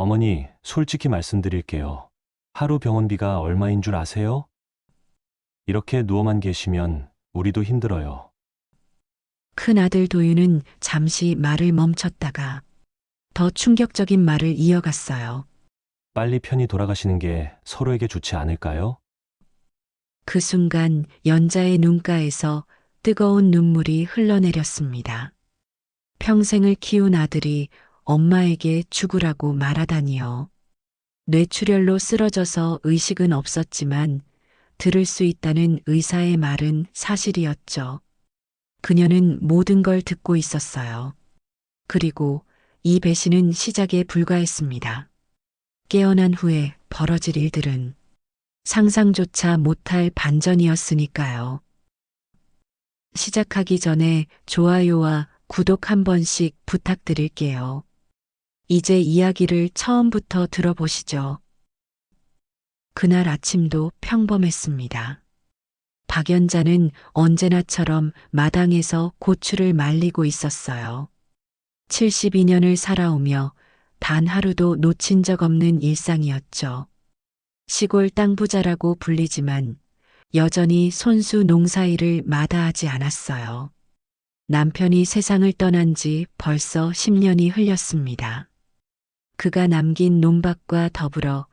어머니, 솔직히 말씀드릴게요. 하루 병원비가 얼마인 줄 아세요? 이렇게 누워만 계시면 우리도 힘들어요. 큰아들 도윤은 잠시 말을 멈췄다가 더 충격적인 말을 이어갔어요. 빨리 편히 돌아가시는 게 서로에게 좋지 않을까요? 그 순간 연자의 눈가에서 뜨거운 눈물이 흘러내렸습니다. 평생을 키운 아들이 엄마에게 죽으라고 말하다니요. 뇌출혈로 쓰러져서 의식은 없었지만 들을 수 있다는 의사의 말은 사실이었죠. 그녀는 모든 걸 듣고 있었어요. 그리고 이 배신은 시작에 불과했습니다. 깨어난 후에 벌어질 일들은 상상조차 못할 반전이었으니까요. 시작하기 전에 좋아요와 구독 한 번씩 부탁드릴게요. 이제 이야기를 처음부터 들어보시죠. 그날 아침도 평범했습니다. 박연자는 언제나처럼 마당에서 고추를 말리고 있었어요. 72년을 살아오며 단 하루도 놓친 적 없는 일상이었죠. 시골 땅 부자라고 불리지만 여전히 손수 농사일을 마다하지 않았어요. 남편이 세상을 떠난 지 벌써 10년이 흘렸습니다. 그가 남긴 논밭과 더불어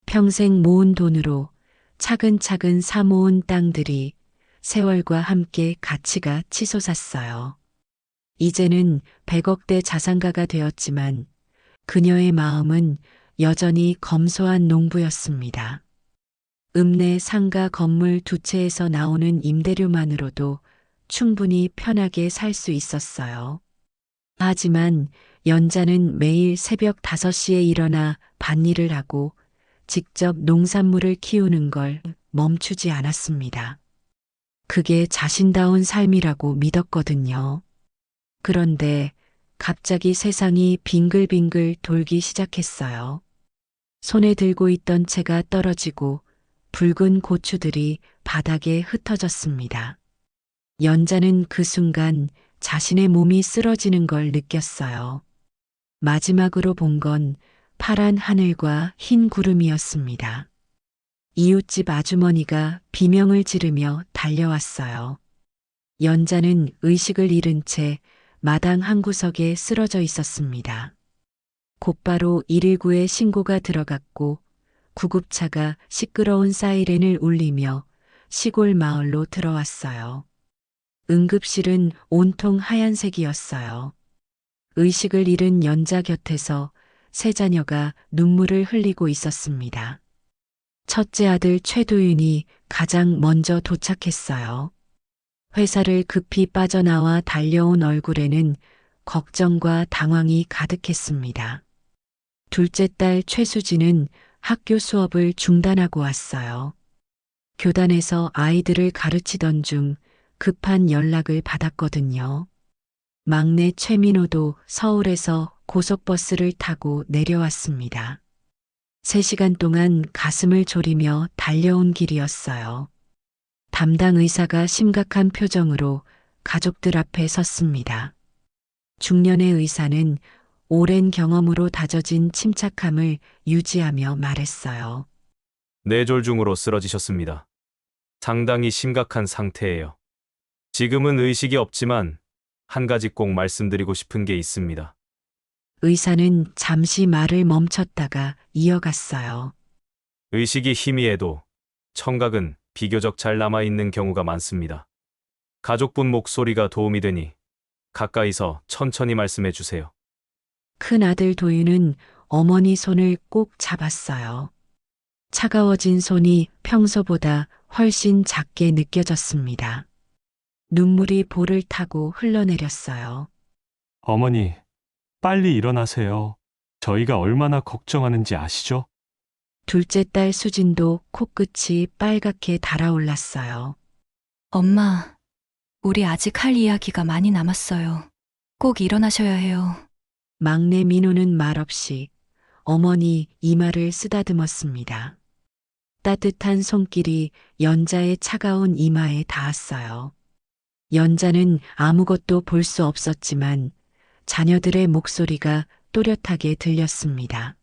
평생 모은 돈으로 차근차근 사모은 땅들이 세월과 함께 가치가 치솟았어요. 이제는 100억대 자산가가 되었지만 그녀의 마음은 여전히 검소한 농부였습니다. 읍내 상가 건물 두 채에서 나오는 임대료만으로도 충분히 편하게 살 수 있었어요. 하지만 연자는 매일 새벽 5시에 일어나 밭일을 하고 직접 농산물을 키우는 걸 멈추지 않았습니다. 그게 자신다운 삶이라고 믿었거든요. 그런데 갑자기 세상이 빙글빙글 돌기 시작했어요. 손에 들고 있던 채가 떨어지고 붉은 고추들이 바닥에 흩어졌습니다. 연자는 그 순간 자신의 몸이 쓰러지는 걸 느꼈어요. 마지막으로 본 건 파란 하늘과 흰 구름이었습니다. 이웃집 아주머니가 비명을 지르며 달려왔어요. 연자는 의식을 잃은 채 마당 한 구석에 쓰러져 있었습니다. 곧바로 119에 신고가 들어갔고 구급차가 시끄러운 사이렌을 울리며 시골 마을로 들어왔어요. 응급실은 온통 하얀색이었어요. 의식을 잃은 연자 곁에서 세 자녀가 눈물을 흘리고 있었습니다. 첫째 아들 최도윤이 가장 먼저 도착했어요. 회사를 급히 빠져나와 달려온 얼굴에는 걱정과 당황이 가득했습니다. 둘째 딸 최수진은 학교 수업을 중단하고 왔어요. 교단에서 아이들을 가르치던 중 급한 연락을 받았거든요. 막내 최민호도 서울에서 고속버스를 타고 내려왔습니다. 3시간 동안 가슴을 졸이며 달려온 길이었어요. 담당 의사가 심각한 표정으로 가족들 앞에 섰습니다. 중년의 의사는 오랜 경험으로 다져진 침착함을 유지하며 말했어요. 뇌졸중으로 쓰러지셨습니다. 상당히 심각한 상태예요. 지금은 의식이 없지만 한 가지 꼭 말씀드리고 싶은 게 있습니다. 의사는 잠시 말을 멈췄다가 이어갔어요. 의식이 희미해도 청각은 비교적 잘 남아있는 경우가 많습니다. 가족분 목소리가 도움이 되니 가까이서 천천히 말씀해 주세요. 큰 아들 도윤은 어머니 손을 꼭 잡았어요. 차가워진 손이 평소보다 훨씬 작게 느껴졌습니다. 눈물이 볼을 타고 흘러내렸어요. 어머니, 빨리 일어나세요. 저희가 얼마나 걱정하는지 아시죠? 둘째 딸 수진도 코끝이 빨갛게 달아올랐어요. 엄마, 우리 아직 할 이야기가 많이 남았어요. 꼭 일어나셔야 해요. 막내 민호는 말없이 어머니 이마를 쓰다듬었습니다. 따뜻한 손길이 연자의 차가운 이마에 닿았어요. 연자는 아무것도 볼 수 없었지만 자녀들의 목소리가 또렷하게 들렸습니다.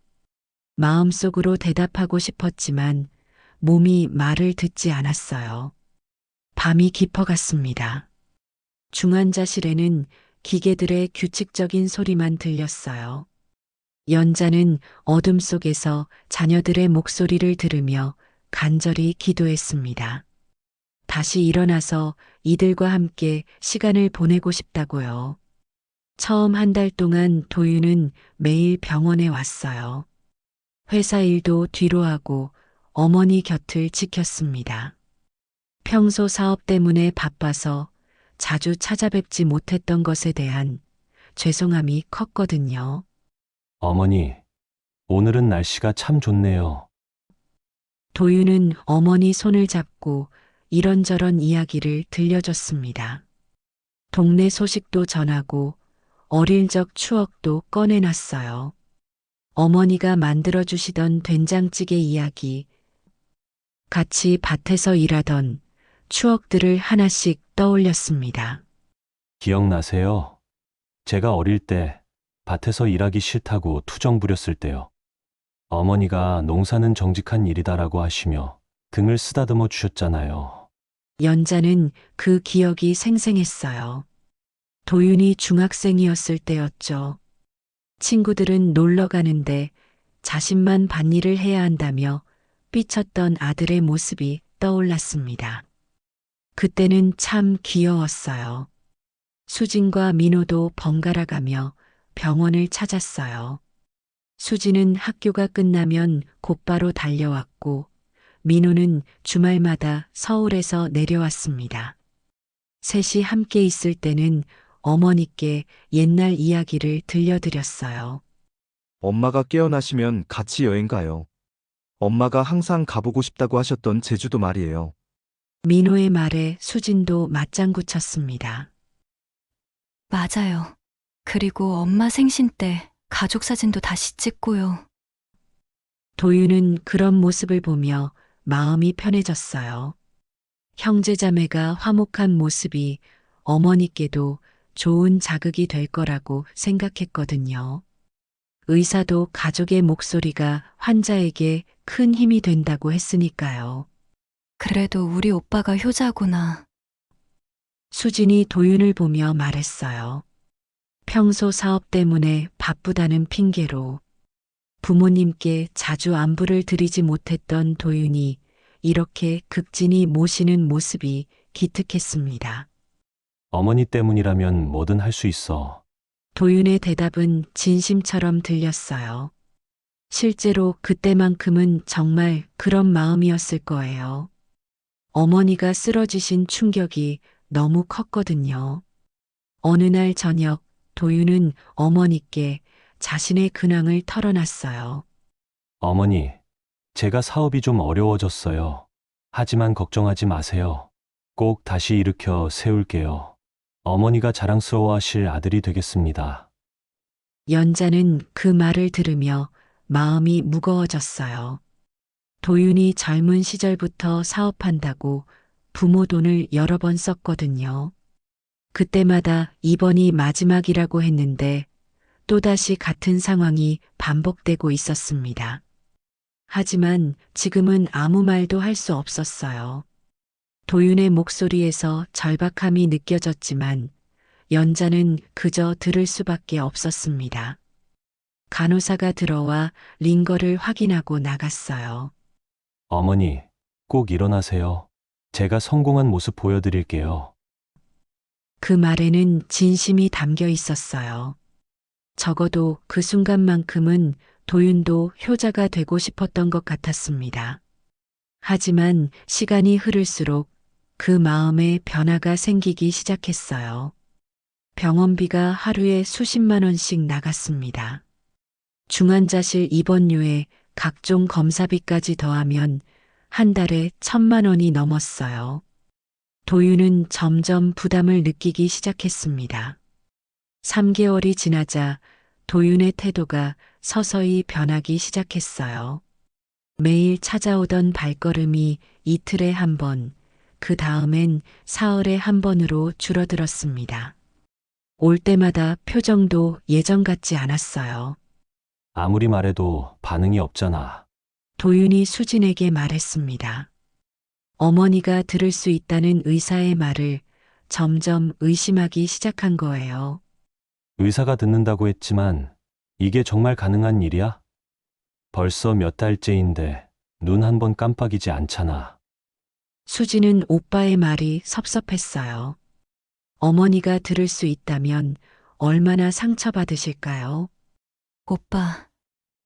마음속으로 대답하고 싶었지만 몸이 말을 듣지 않았어요. 밤이 깊어갔습니다. 중환자실에는 기계들의 규칙적인 소리만 들렸어요. 연자는 어둠 속에서 자녀들의 목소리를 들으며 간절히 기도했습니다. 다시 일어나서 이들과 함께 시간을 보내고 싶다고요. 처음 한 달 동안 도윤은 매일 병원에 왔어요. 회사 일도 뒤로 하고 어머니 곁을 지켰습니다. 평소 사업 때문에 바빠서 자주 찾아뵙지 못했던 것에 대한 죄송함이 컸거든요. 어머니, 오늘은 날씨가 참 좋네요. 도윤은 어머니 손을 잡고 이런저런 이야기를 들려줬습니다. 동네 소식도 전하고 어릴 적 추억도 꺼내놨어요. 어머니가 만들어주시던 된장찌개 이야기, 같이 밭에서 일하던 추억들을 하나씩 떠올렸습니다. 기억나세요? 제가 어릴 때 밭에서 일하기 싫다고 투정 부렸을 때요. 어머니가 농사는 정직한 일이다라고 하시며 등을 쓰다듬어 주셨잖아요. 연자는 그 기억이 생생했어요. 도윤이 중학생이었을 때였죠. 친구들은 놀러 가는데 자신만 밭일을 해야 한다며 삐쳤던 아들의 모습이 떠올랐습니다. 그때는 참 귀여웠어요. 수진과 민호도 번갈아 가며 병원을 찾았어요. 수진은 학교가 끝나면 곧바로 달려왔고 민호는 주말마다 서울에서 내려왔습니다. 셋이 함께 있을 때는 어머니께 옛날 이야기를 들려드렸어요. 엄마가 깨어나시면 같이 여행 가요. 엄마가 항상 가보고 싶다고 하셨던 제주도 말이에요. 민호의 말에 수진도 맞장구 쳤습니다. 맞아요. 그리고 엄마 생신 때 가족 사진도 다시 찍고요. 도윤은 그런 모습을 보며 마음이 편해졌어요. 형제자매가 화목한 모습이 어머니께도 좋은 자극이 될 거라고 생각했거든요. 의사도 가족의 목소리가 환자에게 큰 힘이 된다고 했으니까요. 그래도 우리 오빠가 효자구나. 수진이 도윤을 보며 말했어요. 평소 사업 때문에 바쁘다는 핑계로 부모님께 자주 안부를 드리지 못했던 도윤이 이렇게 극진히 모시는 모습이 기특했습니다. 어머니 때문이라면 뭐든 할 수 있어. 도윤의 대답은 진심처럼 들렸어요. 실제로 그때만큼은 정말 그런 마음이었을 거예요. 어머니가 쓰러지신 충격이 너무 컸거든요. 어느 날 저녁 도윤은 어머니께 자신의 근황을 털어놨어요. 어머니, 제가 사업이 좀 어려워졌어요. 하지만 걱정하지 마세요. 꼭 다시 일으켜 세울게요. 어머니가 자랑스러워하실 아들이 되겠습니다. 연자는 그 말을 들으며 마음이 무거워졌어요. 도윤이 젊은 시절부터 사업한다고 부모 돈을 여러 번 썼거든요. 그때마다 이번이 마지막이라고 했는데 또다시 같은 상황이 반복되고 있었습니다. 하지만 지금은 아무 말도 할 수 없었어요. 도윤의 목소리에서 절박함이 느껴졌지만 연자는 그저 들을 수밖에 없었습니다. 간호사가 들어와 링거를 확인하고 나갔어요. 어머니, 꼭 일어나세요. 제가 성공한 모습 보여드릴게요. 그 말에는 진심이 담겨 있었어요. 적어도 그 순간만큼은 도윤도 효자가 되고 싶었던 것 같았습니다. 하지만 시간이 흐를수록 그 마음에 변화가 생기기 시작했어요. 병원비가 하루에 수십만 원씩 나갔습니다. 중환자실 입원료에 각종 검사비까지 더하면 한 달에 1,000만 원이 넘었어요. 도윤은 점점 부담을 느끼기 시작했습니다. 3개월이 지나자 도윤의 태도가 서서히 변하기 시작했어요. 매일 찾아오던 발걸음이 이틀에 한 번, 그 다음엔 사흘에 한 번으로 줄어들었습니다. 올 때마다 표정도 예전 같지 않았어요. 아무리 말해도 반응이 없잖아. 도윤이 수진에게 말했습니다. 어머니가 들을 수 있다는 의사의 말을 점점 의심하기 시작한 거예요. 의사가 듣는다고 했지만 이게 정말 가능한 일이야? 벌써 몇 달째인데 눈 한 번 깜빡이지 않잖아. 수진은 오빠의 말이 섭섭했어요. 어머니가 들을 수 있다면 얼마나 상처받으실까요? 오빠,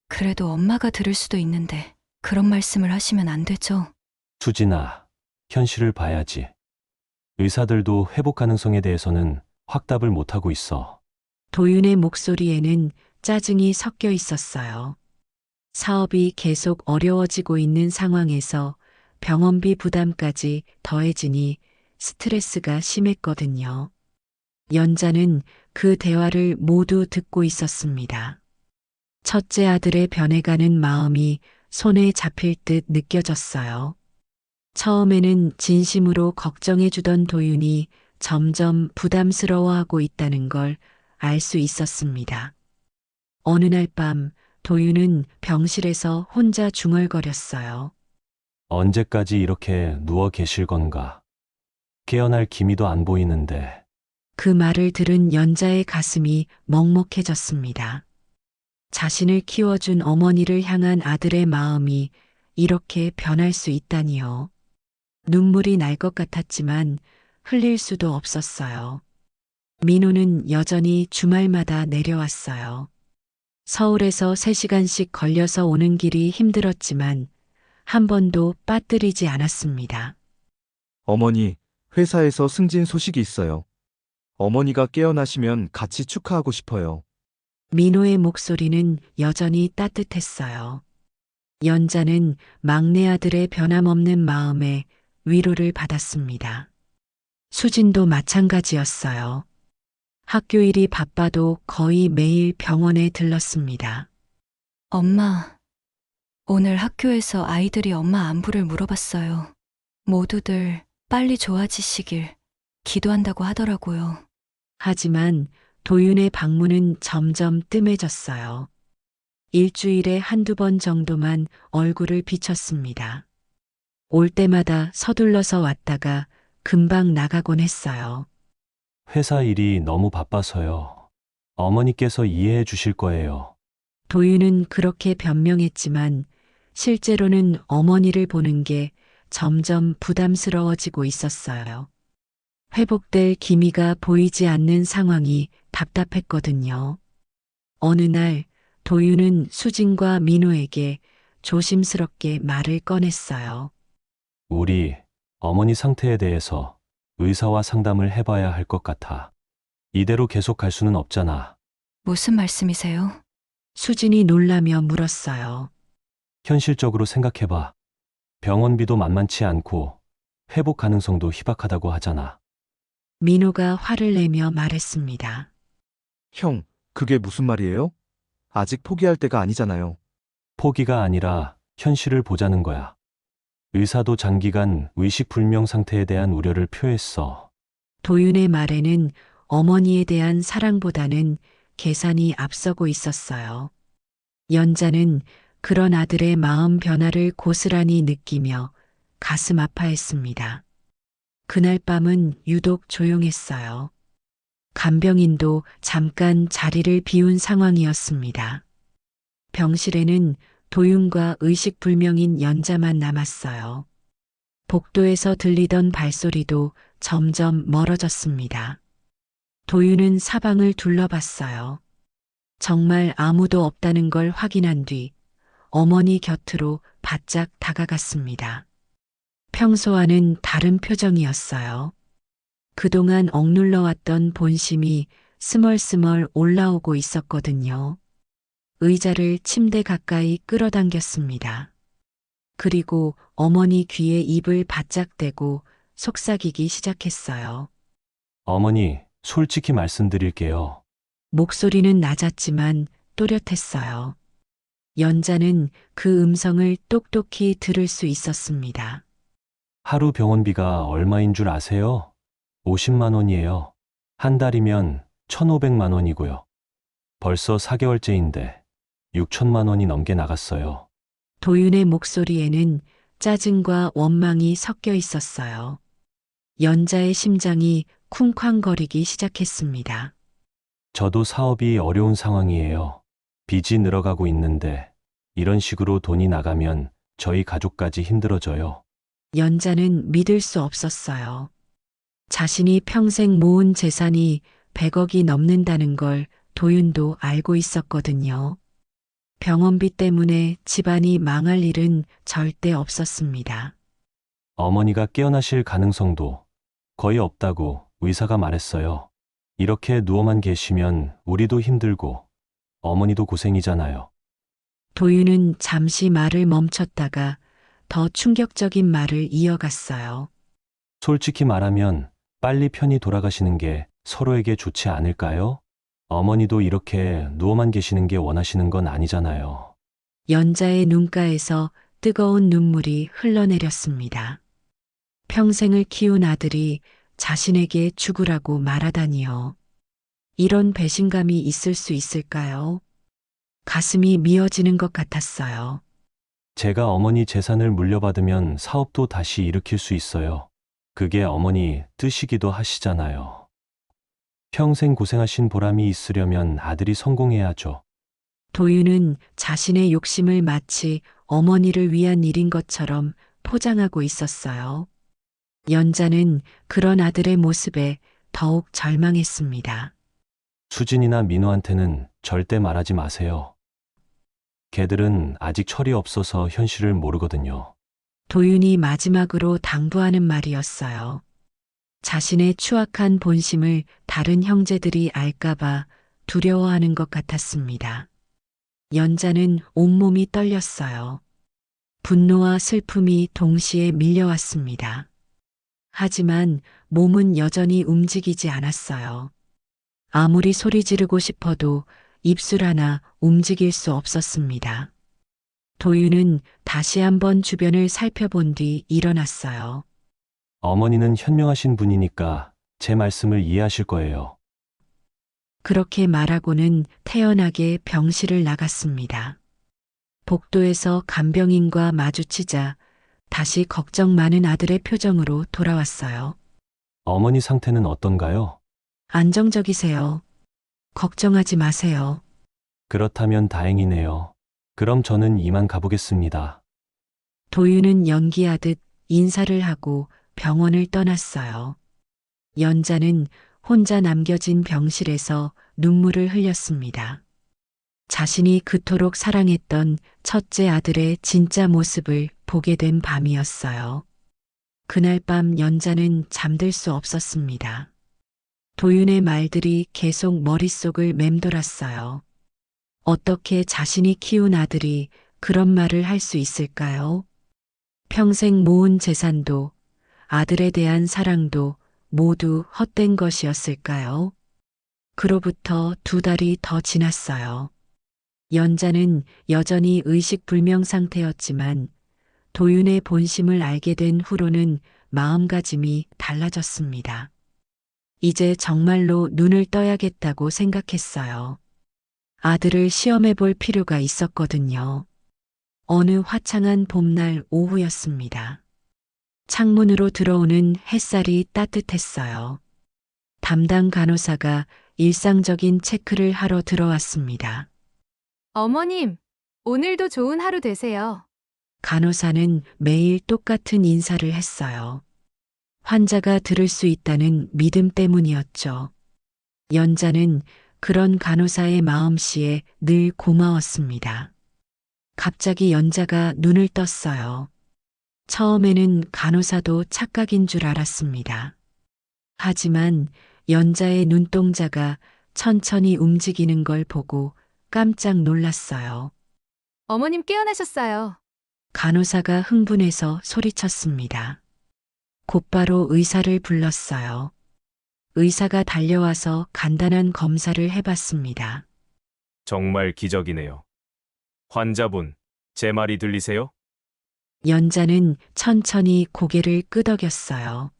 그래도 엄마가 들을 수도 있는데 그런 말씀을 하시면 안 되죠? 수진아, 현실을 봐야지. 의사들도 회복 가능성에 대해서는 확답을 못하고 있어. 도윤의 목소리에는 짜증이 섞여 있었어요. 사업이 계속 어려워지고 있는 상황에서 병원비 부담까지 더해지니 스트레스가 심했거든요. 연자는 그 대화를 모두 듣고 있었습니다. 첫째 아들의 변해가는 마음이 손에 잡힐 듯 느껴졌어요. 처음에는 진심으로 걱정해주던 도윤이 점점 부담스러워하고 있다는 걸 알 수 있었습니다. 어느 날 밤 도윤은 병실에서 혼자 중얼거렸어요. 언제까지 이렇게 누워 계실 건가? 깨어날 기미도 안 보이는데. 그 말을 들은 연자의 가슴이 먹먹해졌습니다. 자신을 키워준 어머니를 향한 아들의 마음이 이렇게 변할 수 있다니요. 눈물이 날 것 같았지만 흘릴 수도 없었어요. 민호는 여전히 주말마다 내려왔어요. 서울에서 3시간씩 걸려서 오는 길이 힘들었지만 한 번도 빠뜨리지 않았습니다. 어머니, 회사에서 승진 소식이 있어요. 어머니가 깨어나시면 같이 축하하고 싶어요. 민호의 목소리는 여전히 따뜻했어요. 연자는 막내 아들의 변함없는 마음에 위로를 받았습니다. 수진도 마찬가지였어요. 학교 일이 바빠도 거의 매일 병원에 들렀습니다. 엄마, 오늘 학교에서 아이들이 엄마 안부를 물어봤어요. 모두들 빨리 좋아지시길 기도한다고 하더라고요. 하지만 도윤의 방문은 점점 뜸해졌어요. 일주일에 한두 번 정도만 얼굴을 비쳤습니다. 올 때마다 서둘러서 왔다가 금방 나가곤 했어요. 회사 일이 너무 바빠서요. 어머니께서 이해해 주실 거예요. 도윤은 그렇게 변명했지만 실제로는 어머니를 보는 게 점점 부담스러워지고 있었어요. 회복될 기미가 보이지 않는 상황이 답답했거든요. 어느 날 도윤은 수진과 민호에게 조심스럽게 말을 꺼냈어요. 우리 어머니 상태에 대해서 의사와 상담을 해봐야 할 것 같아. 이대로 계속 갈 수는 없잖아. 무슨 말씀이세요? 수진이 놀라며 물었어요. 현실적으로 생각해봐. 병원비도 만만치 않고 회복 가능성도 희박하다고 하잖아. 민호가 화를 내며 말했습니다. 형, 그게 무슨 말이에요? 아직 포기할 때가 아니잖아요. 포기가 아니라 현실을 보자는 거야. 의사도 장기간 의식불명 상태에 대한 우려를 표했어. 도윤의 말에는 어머니에 대한 사랑보다는 계산이 앞서고 있었어요. 연자는 그런 아들의 마음 변화를 고스란히 느끼며 가슴 아파했습니다. 그날 밤은 유독 조용했어요. 간병인도 잠깐 자리를 비운 상황이었습니다. 병실에는 도윤과 의식불명인 연자만 남았어요. 복도에서 들리던 발소리도 점점 멀어졌습니다. 도윤은 사방을 둘러봤어요. 정말 아무도 없다는 걸 확인한 뒤 어머니 곁으로 바짝 다가갔습니다. 평소와는 다른 표정이었어요. 그동안 억눌러왔던 본심이 스멀스멀 올라오고 있었거든요. 의자를 침대 가까이 끌어당겼습니다. 그리고 어머니 귀에 입을 바짝 대고 속삭이기 시작했어요. 어머니, 솔직히 말씀드릴게요. 목소리는 낮았지만 또렷했어요. 연자는 그 음성을 똑똑히 들을 수 있었습니다. 하루 병원비가 얼마인 줄 아세요? 50만 원이에요. 한 달이면 1,500만 원이고요. 벌써 4개월째인데 6천만 원이 넘게 나갔어요. 도윤의 목소리에는 짜증과 원망이 섞여 있었어요. 연자의 심장이 쿵쾅거리기 시작했습니다. 저도 사업이 어려운 상황이에요. 빚이 늘어가고 있는데 이런 식으로 돈이 나가면 저희 가족까지 힘들어져요. 연자는 믿을 수 없었어요. 자신이 평생 모은 재산이 100억이 넘는다는 걸 도윤도 알고 있었거든요. 병원비 때문에 집안이 망할 일은 절대 없었습니다. 어머니가 깨어나실 가능성도 거의 없다고 의사가 말했어요. 이렇게 누워만 계시면 우리도 힘들고 어머니도 고생이잖아요. 도윤은 잠시 말을 멈췄다가 더 충격적인 말을 이어갔어요. 솔직히 말하면 빨리 편히 돌아가시는 게 서로에게 좋지 않을까요? 어머니도 이렇게 누워만 계시는 게 원하시는 건 아니잖아요. 연자의 눈가에서 뜨거운 눈물이 흘러내렸습니다. 평생을 키운 아들이 자신에게 죽으라고 말하다니요. 이런 배신감이 있을 수 있을까요? 가슴이 미어지는 것 같았어요. 제가 어머니 재산을 물려받으면 사업도 다시 일으킬 수 있어요. 그게 어머니 뜻이기도 하시잖아요. 평생 고생하신 보람이 있으려면 아들이 성공해야죠. 도윤은 자신의 욕심을 마치 어머니를 위한 일인 것처럼 포장하고 있었어요. 연자는 그런 아들의 모습에 더욱 절망했습니다. 수진이나 민호한테는 절대 말하지 마세요. 걔들은 아직 철이 없어서 현실을 모르거든요. 도윤이 마지막으로 당부하는 말이었어요. 자신의 추악한 본심을 다른 형제들이 알까봐 두려워하는 것 같았습니다. 연자는 온몸이 떨렸어요. 분노와 슬픔이 동시에 밀려왔습니다. 하지만 몸은 여전히 움직이지 않았어요. 아무리 소리 지르고 싶어도 입술 하나 움직일 수 없었습니다. 도윤은 다시 한번 주변을 살펴본 뒤 일어났어요. 어머니는 현명하신 분이니까 제 말씀을 이해하실 거예요. 그렇게 말하고는 태연하게 병실을 나갔습니다. 복도에서 간병인과 마주치자 다시 걱정 많은 아들의 표정으로 돌아왔어요. 어머니 상태는 어떤가요? 안정적이세요. 걱정하지 마세요. 그렇다면 다행이네요. 그럼 저는 이만 가보겠습니다. 도윤은 연기하듯 인사를 하고 병원을 떠났어요. 연자는 혼자 남겨진 병실에서 눈물을 흘렸습니다. 자신이 그토록 사랑했던 첫째 아들의 진짜 모습을 보게 된 밤이었어요. 그날 밤 연자는 잠들 수 없었습니다. 도윤의 말들이 계속 머릿속을 맴돌았어요. 어떻게 자신이 키운 아들이 그런 말을 할 수 있을까요? 평생 모은 재산도 아들에 대한 사랑도 모두 헛된 것이었을까요? 그로부터 2달이 더 지났어요. 연자는 여전히 의식불명 상태였지만 도윤의 본심을 알게 된 후로는 마음가짐이 달라졌습니다. 이제 정말로 눈을 떠야겠다고 생각했어요. 아들을 시험해 볼 필요가 있었거든요. 어느 화창한 봄날 오후였습니다. 창문으로 들어오는 햇살이 따뜻했어요. 담당 간호사가 일상적인 체크를 하러 들어왔습니다. 어머님, 오늘도 좋은 하루 되세요. 간호사는 매일 똑같은 인사를 했어요. 환자가 들을 수 있다는 믿음 때문이었죠. 연자는 그런 간호사의 마음씨에 늘 고마웠습니다. 갑자기 연자가 눈을 떴어요. 처음에는 간호사도 착각인 줄 알았습니다. 하지만 연자의 눈동자가 천천히 움직이는 걸 보고 깜짝 놀랐어요. 어머님 깨어나셨어요. 간호사가 흥분해서 소리쳤습니다. 곧바로 의사를 불렀어요. 의사가 달려와서 간단한 검사를 해봤습니다. 정말 기적이네요. 환자분, 제 말이 들리세요? 연자는 천천히 고개를 끄덕였어요.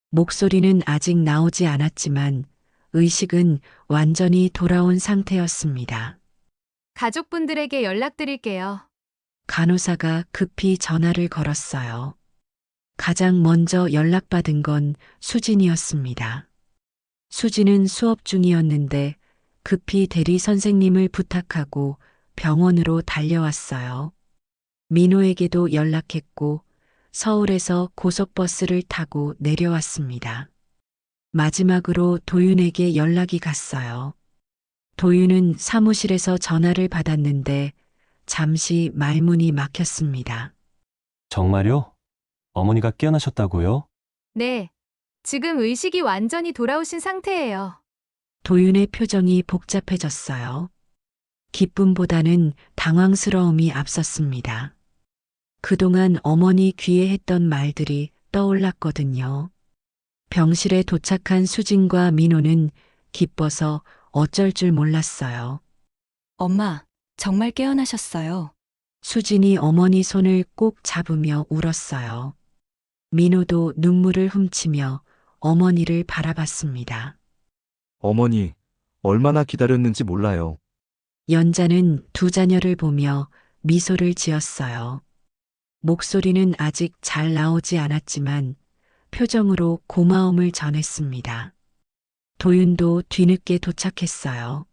목소리는 아직 나오지 않았지만 의식은 완전히 돌아온 상태였습니다. 가족분들에게 연락드릴게요. 간호사가 급히 전화를 걸었어요. 가장 먼저 연락받은 건 수진이었습니다. 수진은 수업 중이었는데 급히 대리 선생님을 부탁하고 병원으로 달려왔어요. 민호에게도 연락했고 서울에서 고속버스를 타고 내려왔습니다. 마지막으로 도윤에게 연락이 갔어요. 도윤은 사무실에서 전화를 받았는데 잠시 말문이 막혔습니다. 정말요? 어머니가 깨어나셨다고요? 네. 지금 의식이 완전히 돌아오신 상태예요. 도윤의 표정이 복잡해졌어요. 기쁨보다는 당황스러움이 앞섰습니다. 그동안 어머니 귀에 했던 말들이 떠올랐거든요. 병실에 도착한 수진과 민호는 기뻐서 어쩔 줄 몰랐어요. 엄마, 정말 깨어나셨어요. 수진이 어머니 손을 꼭 잡으며 울었어요. 민호도 눈물을 훔치며 어머니를 바라봤습니다. 어머니, 얼마나 기다렸는지 몰라요. 연자는 두 자녀를 보며 미소를 지었어요. 목소리는 아직 잘 나오지 않았지만 표정으로 고마움을 전했습니다. 도윤도 뒤늦게 도착했어요.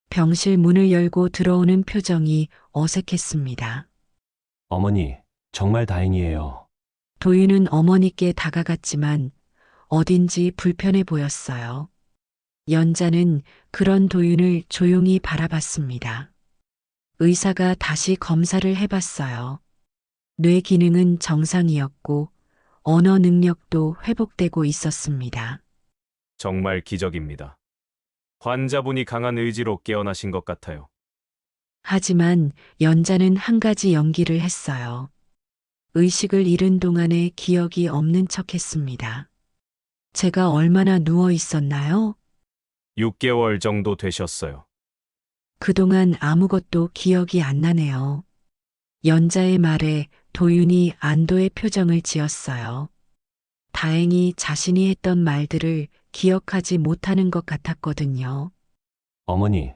병실 문을 열고 들어오는 표정이 어색했습니다. 어머니, 정말 다행이에요. 도윤은 어머니께 다가갔지만 어딘지 불편해 보였어요. 연자는 그런 도윤을 조용히 바라봤습니다. 의사가 다시 검사를 해봤어요. 뇌 기능은 정상이었고 언어 능력도 회복되고 있었습니다. 정말 기적입니다. 환자분이 강한 의지로 깨어나신 것 같아요. 하지만 연자는 한 가지 연기를 했어요. 의식을 잃은 동안에 기억이 없는 척 했습니다. 제가 얼마나 누워 있었나요? 6개월 정도 되셨어요. 그동안 아무것도 기억이 안 나네요. 연자의 말에 도윤이 안도의 표정을 지었어요. 다행히 자신이 했던 말들을 기억하지 못하는 것 같았거든요. 어머니,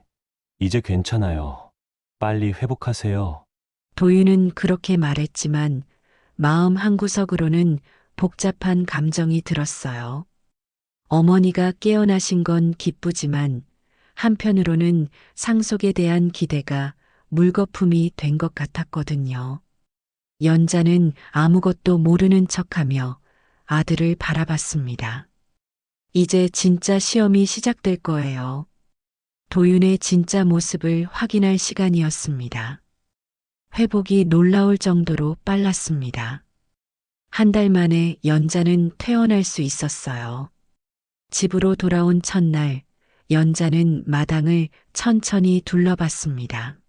이제 괜찮아요. 빨리 회복하세요. 도윤은 그렇게 말했지만 마음 한구석으로는 복잡한 감정이 들었어요. 어머니가 깨어나신 건 기쁘지만 한편으로는 상속에 대한 기대가 물거품이 된 것 같았거든요. 연자는 아무것도 모르는 척하며 아들을 바라봤습니다. 이제 진짜 시험이 시작될 거예요. 도윤의 진짜 모습을 확인할 시간이었습니다. 회복이 놀라울 정도로 빨랐습니다. 한 달 만에 연자는 퇴원할 수 있었어요. 집으로 돌아온 첫날, 연자는 마당을 천천히 둘러봤습니다.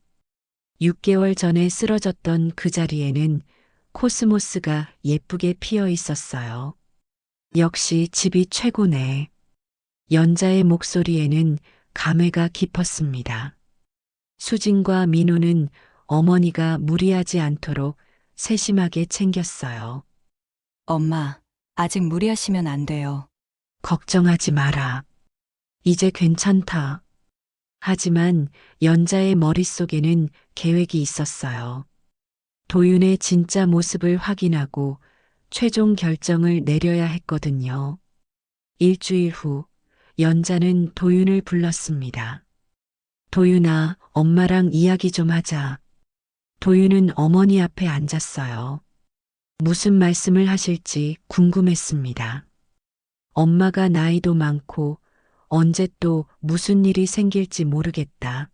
6개월 전에 쓰러졌던 그 자리에는 코스모스가 예쁘게 피어 있었어요. 역시 집이 최고네. 연자의 목소리에는 감회가 깊었습니다. 수진과 민호는 어머니가 무리하지 않도록 세심하게 챙겼어요. 엄마, 아직 무리하시면 안 돼요. 걱정하지 마라. 이제 괜찮다. 하지만 연자의 머릿속에는 계획이 있었어요. 도윤의 진짜 모습을 확인하고 최종 결정을 내려야 했거든요. 일주일 후, 연자는 도윤을 불렀습니다. 도윤아, 엄마랑 이야기 좀 하자. 도윤은 어머니 앞에 앉았어요. 무슨 말씀을 하실지 궁금했습니다. 엄마가 나이도 많고 언제 또 무슨 일이 생길지 모르겠다.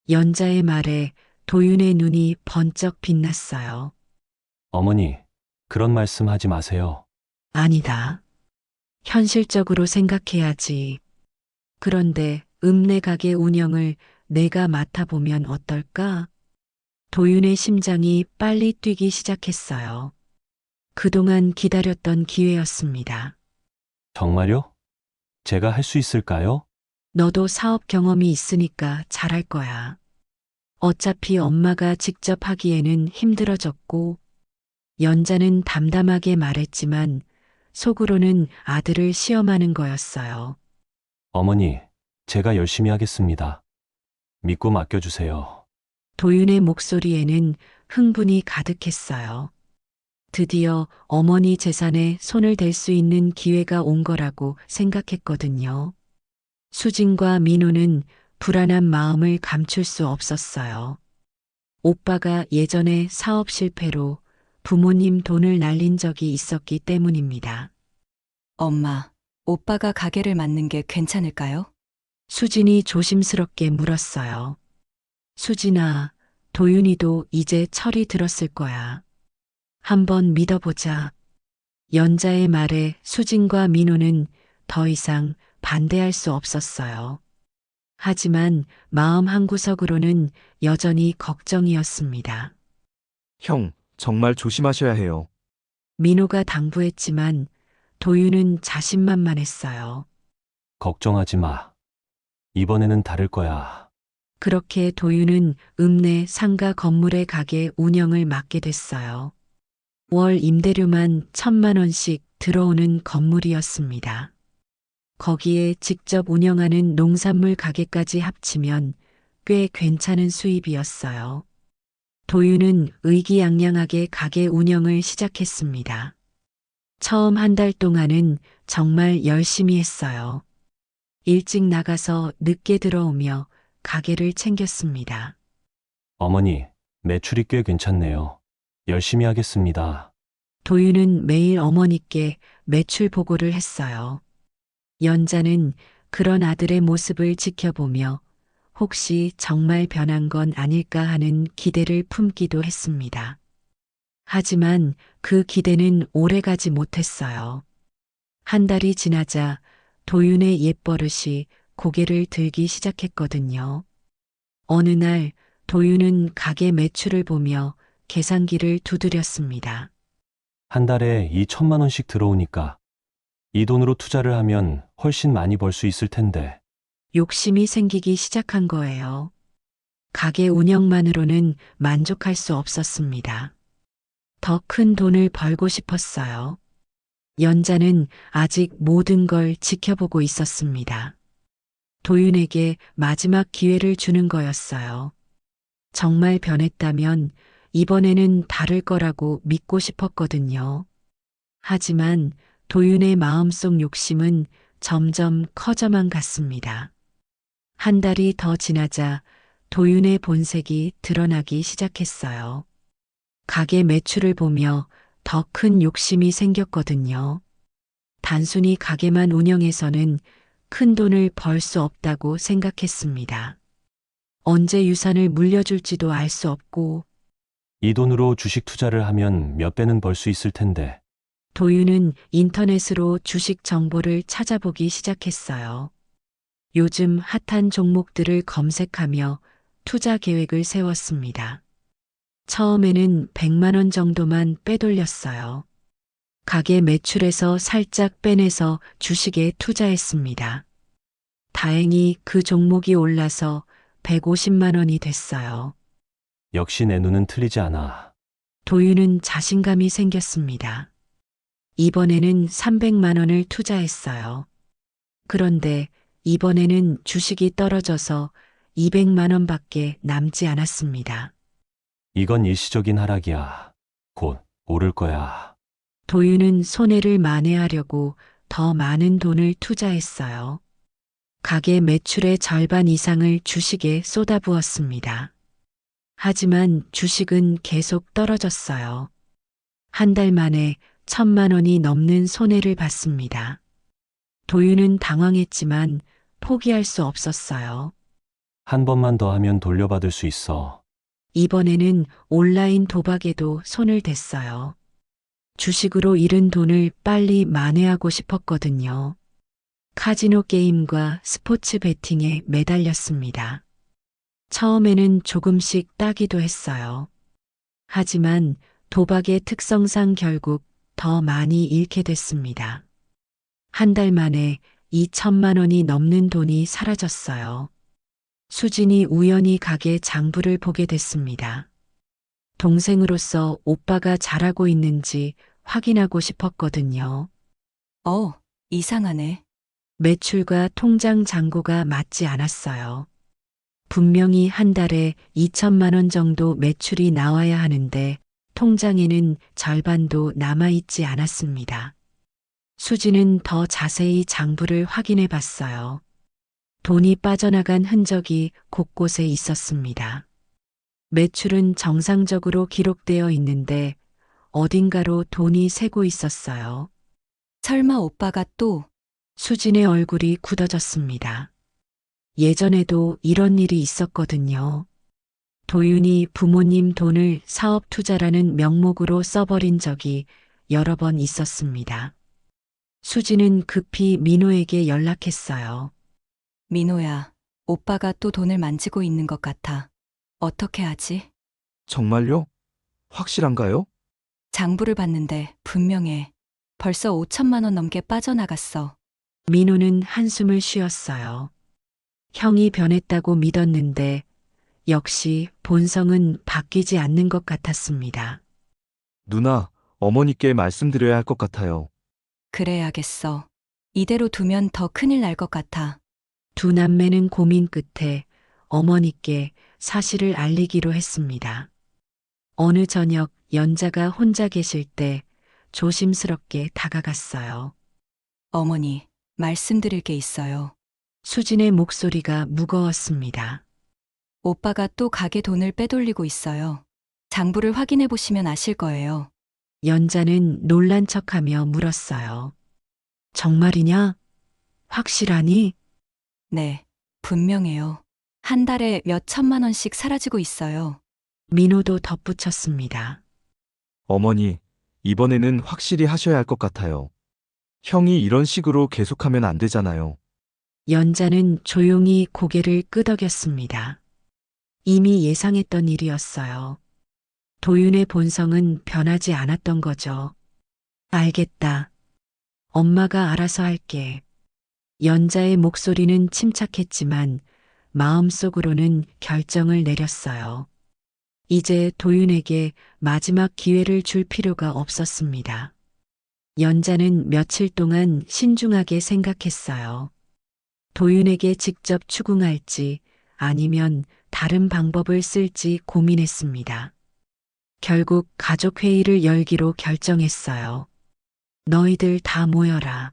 연자의 말에 도윤의 눈이 번쩍 빛났어요. 어머니, 그런 말씀 하지 마세요. 아니다. 현실적으로 생각해야지. 그런데 읍내 가게 운영을 내가 맡아보면 어떨까? 도윤의 심장이 빨리 뛰기 시작했어요. 그동안 기다렸던 기회였습니다. 정말요? 제가 할 수 있을까요? 너도 사업 경험이 있으니까 잘할 거야. 어차피 엄마가 직접 하기에는 힘들어졌고, 연자는 담담하게 말했지만 속으로는 아들을 시험하는 거였어요. 어머니, 제가 열심히 하겠습니다. 믿고 맡겨주세요. 도윤의 목소리에는 흥분이 가득했어요. 드디어 어머니 재산에 손을 댈 수 있는 기회가 온 거라고 생각했거든요. 수진과 민호는 불안한 마음을 감출 수 없었어요. 오빠가 예전에 사업 실패로 부모님 돈을 날린 적이 있었기 때문입니다. 엄마, 오빠가 가게를 맡는 게 괜찮을까요? 수진이 조심스럽게 물었어요. 수진아, 도윤이도 이제 철이 들었을 거야. 한번 믿어보자. 연자의 말에 수진과 민호는 더 이상 반대할 수 없었어요. 하지만 마음 한구석으로는 여전히 걱정이었습니다. 형, 정말 조심하셔야 해요. 민호가 당부했지만 도윤은 자신만만했어요. 걱정하지 마. 이번에는 다를 거야. 그렇게 도윤은 읍내 상가 건물의 가게 운영을 맡게 됐어요. 월 임대료만 1,000만 원씩 들어오는 건물이었습니다. 거기에 직접 운영하는 농산물 가게까지 합치면 꽤 괜찮은 수입이었어요. 도윤은 의기양양하게 가게 운영을 시작했습니다. 처음 한 달 동안은 정말 열심히 했어요. 일찍 나가서 늦게 들어오며 가게를 챙겼습니다. 어머니, 매출이 꽤 괜찮네요. 열심히 하겠습니다. 도윤은 매일 어머니께 매출 보고를 했어요. 연자는 그런 아들의 모습을 지켜보며 혹시 정말 변한 건 아닐까 하는 기대를 품기도 했습니다. 하지만 그 기대는 오래가지 못했어요. 한 달이 지나자 도윤의 옛버릇이 고개를 들기 시작했거든요. 어느 날 도윤은 가게 매출을 보며 계산기를 두드렸습니다. 한 달에 2,000만 원씩 들어오니까 이 돈으로 투자를 하면 훨씬 많이 벌 수 있을 텐데. 욕심이 생기기 시작한 거예요. 가게 운영만으로는 만족할 수 없었습니다. 더 큰 돈을 벌고 싶었어요. 연자는 아직 모든 걸 지켜보고 있었습니다. 도윤에게 마지막 기회를 주는 거였어요. 정말 변했다면 이번에는 다를 거라고 믿고 싶었거든요. 하지만 도윤의 마음속 욕심은 점점 커져만 갔습니다. 한 달이 더 지나자 도윤의 본색이 드러나기 시작했어요. 가게 매출을 보며 더 큰 욕심이 생겼거든요. 단순히 가게만 운영해서는 큰 돈을 벌 수 없다고 생각했습니다. 언제 유산을 물려줄지도 알 수 없고 이 돈으로 주식 투자를 하면 몇 배는 벌 수 있을 텐데. 도윤은 인터넷으로 주식 정보를 찾아보기 시작했어요. 요즘 핫한 종목들을 검색하며 투자 계획을 세웠습니다. 처음에는 100만 원 정도만 빼돌렸어요. 가게 매출에서 살짝 빼내서 주식에 투자했습니다. 다행히 그 종목이 올라서 150만 원이 됐어요. 역시 내 눈은 틀리지 않아. 도윤은 자신감이 생겼습니다. 이번에는 300만 원을 투자했어요. 그런데 이번에는 주식이 떨어져서 200만 원밖에 남지 않았습니다. 이건 일시적인 하락이야. 곧 오를 거야. 도윤은 손해를 만회하려고 더 많은 돈을 투자했어요. 가게 매출의 절반 이상을 주식에 쏟아부었습니다. 하지만 주식은 계속 떨어졌어요. 한 달 만에 1,000만 원이 넘는 손해를 봤습니다. 도윤은 당황했지만 포기할 수 없었어요. 한 번만 더 하면 돌려받을 수 있어. 이번에는 온라인 도박에도 손을 댔어요. 주식으로 잃은 돈을 빨리 만회하고 싶었거든요. 카지노 게임과 스포츠 베팅에 매달렸습니다. 처음에는 조금씩 따기도 했어요. 하지만 도박의 특성상 결국 더 많이 잃게 됐습니다. 한 달 만에 2,000만 원이 넘는 돈이 사라졌어요. 수진이 우연히 가게 장부를 보게 됐습니다. 동생으로서 오빠가 잘하고 있는지 확인하고 싶었거든요. 이상하네. 매출과 통장 잔고가 맞지 않았어요. 분명히 한 달에 2천만 원 정도 매출이 나와야 하는데 통장에는 절반도 남아있지 않았습니다. 수지는 더 자세히 장부를 확인해 봤어요. 돈이 빠져나간 흔적이 곳곳에 있었습니다. 매출은 정상적으로 기록되어 있는데 어딘가로 돈이 새고 있었어요. 설마 오빠가 또 수진의 얼굴이 굳어졌습니다. 예전에도 이런 일이 있었거든요. 도윤이 부모님 돈을 사업 투자라는 명목으로 써버린 적이 여러 번 있었습니다. 수진은 급히 민호에게 연락했어요. 민호야, 오빠가 또 돈을 만지고 있는 것 같아. 어떻게 하지? 정말요? 확실한가요? 장부를 봤는데 분명해. 벌써 5천만 원 넘게 빠져나갔어. 민호는 한숨을 쉬었어요. 형이 변했다고 믿었는데 역시 본성은 바뀌지 않는 것 같았습니다. 누나, 어머니께 말씀드려야 할 것 같아요. 그래야겠어. 이대로 두면 더 큰일 날 것 같아. 두 남매는 고민 끝에 어머니께 사실을 알리기로 했습니다. 어느 저녁 연자가 혼자 계실 때 조심스럽게 다가갔어요. 어머니, 말씀드릴 게 있어요. 수진의 목소리가 무거웠습니다. 오빠가 또 가게 돈을 빼돌리고 있어요. 장부를 확인해 보시면 아실 거예요. 연자는 놀란 척하며 물었어요. 정말이냐? 확실하니? 네, 분명해요. 한 달에 몇 천만 원씩 사라지고 있어요. 민호도 덧붙였습니다. 어머니, 이번에는 확실히 하셔야 할 것 같아요. 형이 이런 식으로 계속하면 안 되잖아요. 연자는 조용히 고개를 끄덕였습니다. 이미 예상했던 일이었어요. 도윤의 본성은 변하지 않았던 거죠. 알겠다. 엄마가 알아서 할게. 연자의 목소리는 침착했지만 마음속으로는 결정을 내렸어요. 이제 도윤에게 마지막 기회를 줄 필요가 없었습니다. 연자는 며칠 동안 신중하게 생각했어요. 도윤에게 직접 추궁할지 아니면 다른 방법을 쓸지 고민했습니다. 결국 가족회의를 열기로 결정했어요. 너희들 다 모여라.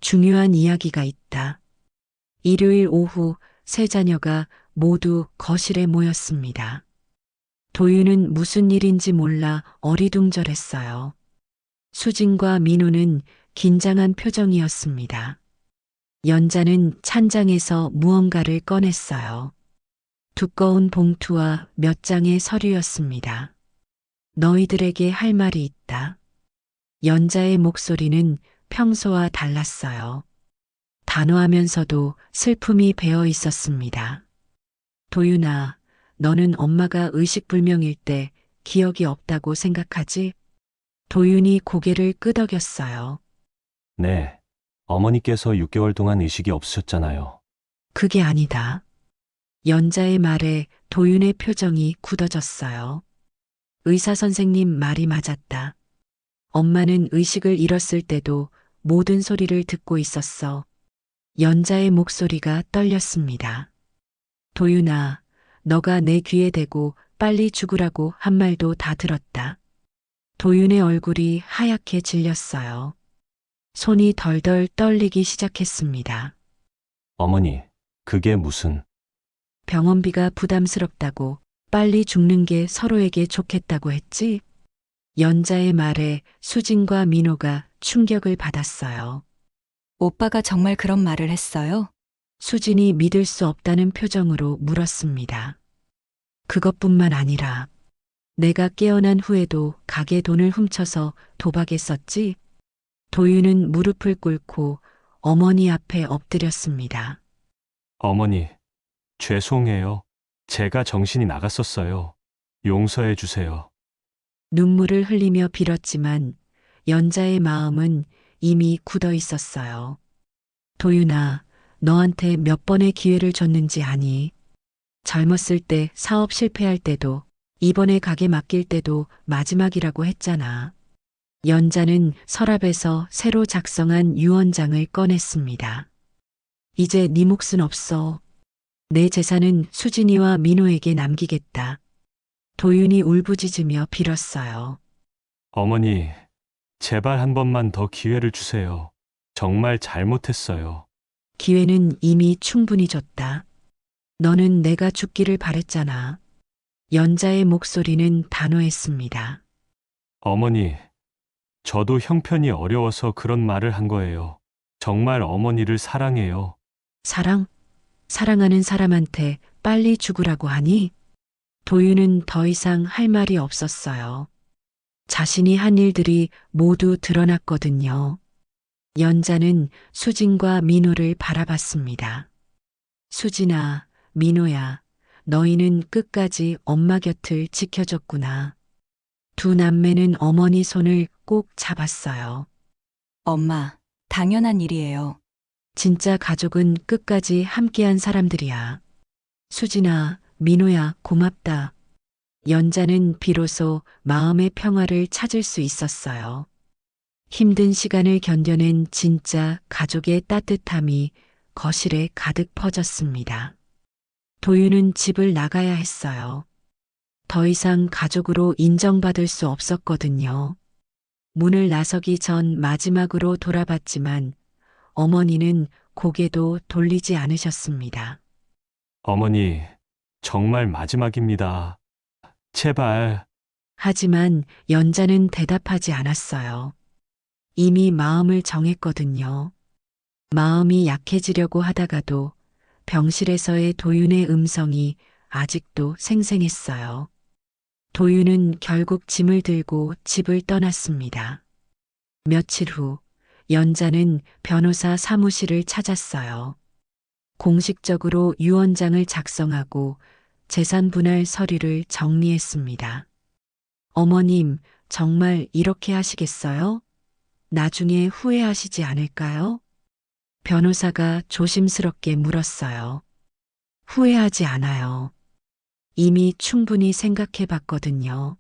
중요한 이야기가 있다. 일요일 오후 세 자녀가 모두 거실에 모였습니다. 도윤은 무슨 일인지 몰라 어리둥절했어요. 수진과 민호는 긴장한 표정이었습니다. 연자는 찬장에서 무언가를 꺼냈어요. 두꺼운 봉투와 몇 장의 서류였습니다. 너희들에게 할 말이 있다. 연자의 목소리는 평소와 달랐어요. 단호하면서도 슬픔이 배어 있었습니다. 도윤아, 너는 엄마가 의식불명일 때 기억이 없다고 생각하지? 도윤이 고개를 끄덕였어요. 네. 어머니께서 6개월 동안 의식이 없으셨잖아요. 그게 아니다. 연자의 말에 도윤의 표정이 굳어졌어요. 의사 선생님 말이 맞았다. 엄마는 의식을 잃었을 때도 모든 소리를 듣고 있었어. 연자의 목소리가 떨렸습니다. 도윤아, 너가 내 귀에 대고 빨리 죽으라고 한 말도 다 들었다. 도윤의 얼굴이 하얗게 질렸어요. 손이 덜덜 떨리기 시작했습니다. 어머니, 그게 무슨... 병원비가 부담스럽다고 빨리 죽는 게 서로에게 좋겠다고 했지? 연자의 말에 수진과 민호가 충격을 받았어요. 오빠가 정말 그런 말을 했어요? 수진이 믿을 수 없다는 표정으로 물었습니다. 그것뿐만 아니라 내가 깨어난 후에도 가게 돈을 훔쳐서 도박했었지? 도윤은 무릎을 꿇고 어머니 앞에 엎드렸습니다. 어머니, 죄송해요. 제가 정신이 나갔었어요. 용서해 주세요. 눈물을 흘리며 빌었지만 연자의 마음은 이미 굳어 있었어요. 도윤아, 너한테 몇 번의 기회를 줬는지 아니? 젊었을 때 사업 실패할 때도 이번에 가게 맡길 때도 마지막이라고 했잖아. 연자는 서랍에서 새로 작성한 유언장을 꺼냈습니다. 이제 네 몫은 없어. 내 재산은 수진이와 민호에게 남기겠다. 도윤이 울부짖으며 빌었어요. 어머니, 제발 한 번만 더 기회를 주세요. 정말 잘못했어요. 기회는 이미 충분히 줬다. 너는 내가 죽기를 바랬잖아. 연자의 목소리는 단호했습니다. 어머니, 저도 형편이 어려워서 그런 말을 한 거예요. 정말 어머니를 사랑해요. 사랑? 사랑하는 사람한테 빨리 죽으라고 하니? 도윤은 더 이상 할 말이 없었어요. 자신이 한 일들이 모두 드러났거든요. 연자는 수진과 민호를 바라봤습니다. 수진아, 민호야, 너희는 끝까지 엄마 곁을 지켜줬구나. 두 남매는 어머니 손을 꼭 잡았어요. 엄마, 당연한 일이에요. 진짜 가족은 끝까지 함께한 사람들이야. 수진아, 민호야, 고맙다. 연자는 비로소 마음의 평화를 찾을 수 있었어요. 힘든 시간을 견뎌낸 진짜 가족의 따뜻함이 거실에 가득 퍼졌습니다. 도윤은 집을 나가야 했어요. 더 이상 가족으로 인정받을 수 없었거든요. 문을 나서기 전 마지막으로 돌아봤지만 어머니는 고개도 돌리지 않으셨습니다. 어머니, 정말 마지막입니다. 제발. 하지만 연자는 대답하지 않았어요. 이미 마음을 정했거든요. 마음이 약해지려고 하다가도 병실에서의 도윤의 음성이 아직도 생생했어요. 도윤은 결국 짐을 들고 집을 떠났습니다. 며칠 후 연자는 변호사 사무실을 찾았어요. 공식적으로 유언장을 작성하고 재산 분할 서류를 정리했습니다. 어머님, 정말 이렇게 하시겠어요? 나중에 후회하시지 않을까요? 변호사가 조심스럽게 물었어요. 후회하지 않아요. 이미 충분히 생각해 봤거든요.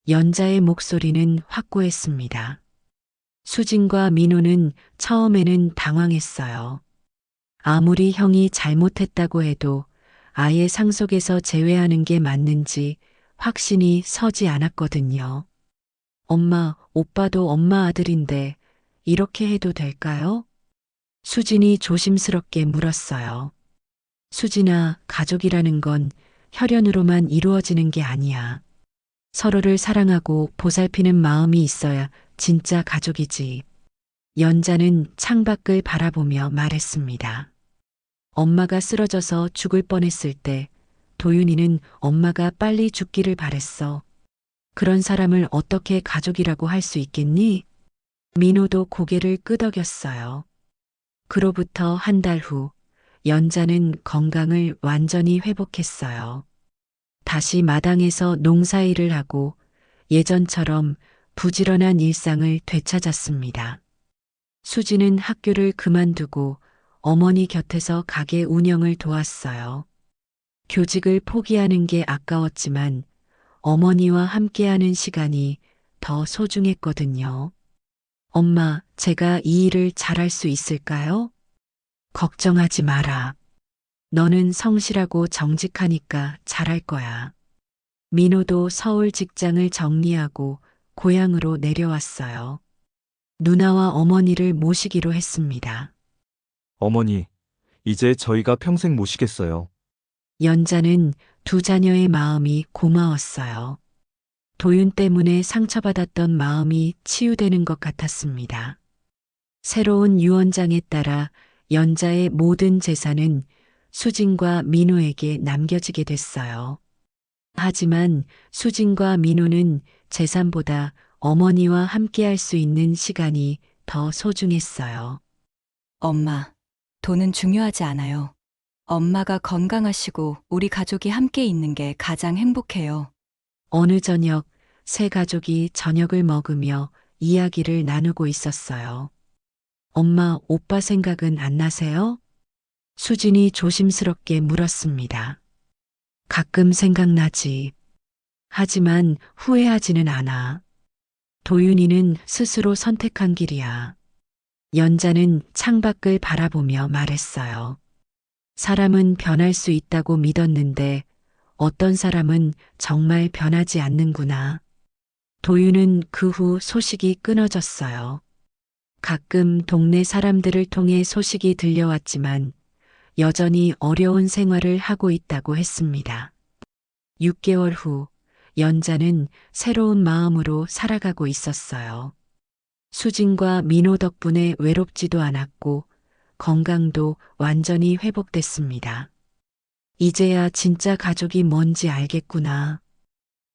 연자의 목소리는 확고했습니다. 수진과 민호는 처음에는 당황했어요. 아무리 형이 잘못했다고 해도 아예 상속에서 제외하는 게 맞는지 확신이 서지 않았거든요. 엄마, 오빠도 엄마 아들인데 이렇게 해도 될까요? 수진이 조심스럽게 물었어요. 수진아, 가족이라는 건 혈연으로만 이루어지는 게 아니야. 서로를 사랑하고 보살피는 마음이 있어야 진짜 가족이지. 연자는 창밖을 바라보며 말했습니다. 엄마가 쓰러져서 죽을 뻔했을 때 도윤이는 엄마가 빨리 죽기를 바랬어. 그런 사람을 어떻게 가족이라고 할 수 있겠니? 민호도 고개를 끄덕였어요. 그로부터 한 달 후, 연자는 건강을 완전히 회복했어요. 다시 마당에서 농사일을 하고 예전처럼 부지런한 일상을 되찾았습니다. 수지는 학교를 그만두고 어머니 곁에서 가게 운영을 도왔어요. 교직을 포기하는 게 아까웠지만 어머니와 함께하는 시간이 더 소중했거든요. 엄마, 제가 이 일을 잘할 수 있을까요? 걱정하지 마라. 너는 성실하고 정직하니까 잘할 거야. 민호도 서울 직장을 정리하고 고향으로 내려왔어요. 누나와 어머니를 모시기로 했습니다. 어머니, 이제 저희가 평생 모시겠어요. 연자는 두 자녀의 마음이 고마웠어요. 도윤 때문에 상처받았던 마음이 치유되는 것 같았습니다. 새로운 유언장에 따라 연자의 모든 재산은 수진과 민호에게 남겨지게 됐어요. 하지만 수진과 민호는 재산보다 어머니와 함께할 수 있는 시간이 더 소중했어요. 엄마, 돈은 중요하지 않아요. 엄마가 건강하시고 우리 가족이 함께 있는 게 가장 행복해요. 어느 저녁 세 가족이 저녁을 먹으며 이야기를 나누고 있었어요. 엄마, 오빠 생각은 안 나세요? 수진이 조심스럽게 물었습니다. 가끔 생각나지. 하지만 후회하지는 않아. 도윤이는 스스로 선택한 길이야. 연자는 창밖을 바라보며 말했어요. 사람은 변할 수 있다고 믿었는데 어떤 사람은 정말 변하지 않는구나. 도윤은 그 후 소식이 끊어졌어요. 가끔 동네 사람들을 통해 소식이 들려왔지만 여전히 어려운 생활을 하고 있다고 했습니다. 6개월 후 연자는 새로운 마음으로 살아가고 있었어요. 수진과 민호 덕분에 외롭지도 않았고 건강도 완전히 회복됐습니다. 이제야 진짜 가족이 뭔지 알겠구나.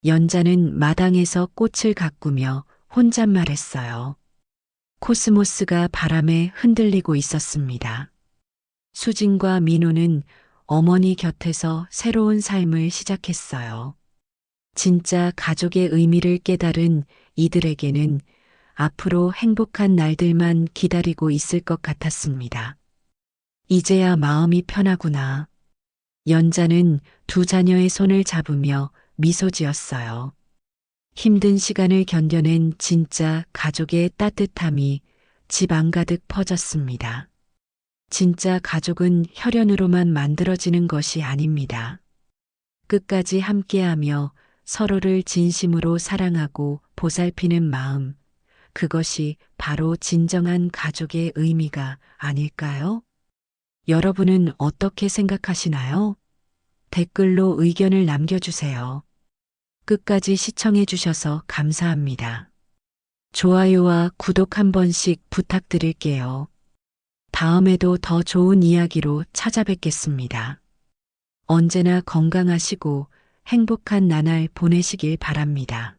연자는 마당에서 꽃을 가꾸며 혼잣말했어요. 코스모스가 바람에 흔들리고 있었습니다. 수진과 민호는 어머니 곁에서 새로운 삶을 시작했어요. 진짜 가족의 의미를 깨달은 이들에게는 앞으로 행복한 날들만 기다리고 있을 것 같았습니다. 이제야 마음이 편하구나. 연자는 두 자녀의 손을 잡으며 미소 지었어요. 힘든 시간을 견뎌낸 진짜 가족의 따뜻함이 집 안가득 퍼졌습니다. 진짜 가족은 혈연으로만 만들어지는 것이 아닙니다. 끝까지 함께하며 서로를 진심으로 사랑하고 보살피는 마음, 그것이 바로 진정한 가족의 의미가 아닐까요? 여러분은 어떻게 생각하시나요? 댓글로 의견을 남겨주세요. 끝까지 시청해 주셔서 감사합니다. 좋아요와 구독 한 번씩 부탁드릴게요. 다음에도 더 좋은 이야기로 찾아뵙겠습니다. 언제나 건강하시고 행복한 나날 보내시길 바랍니다.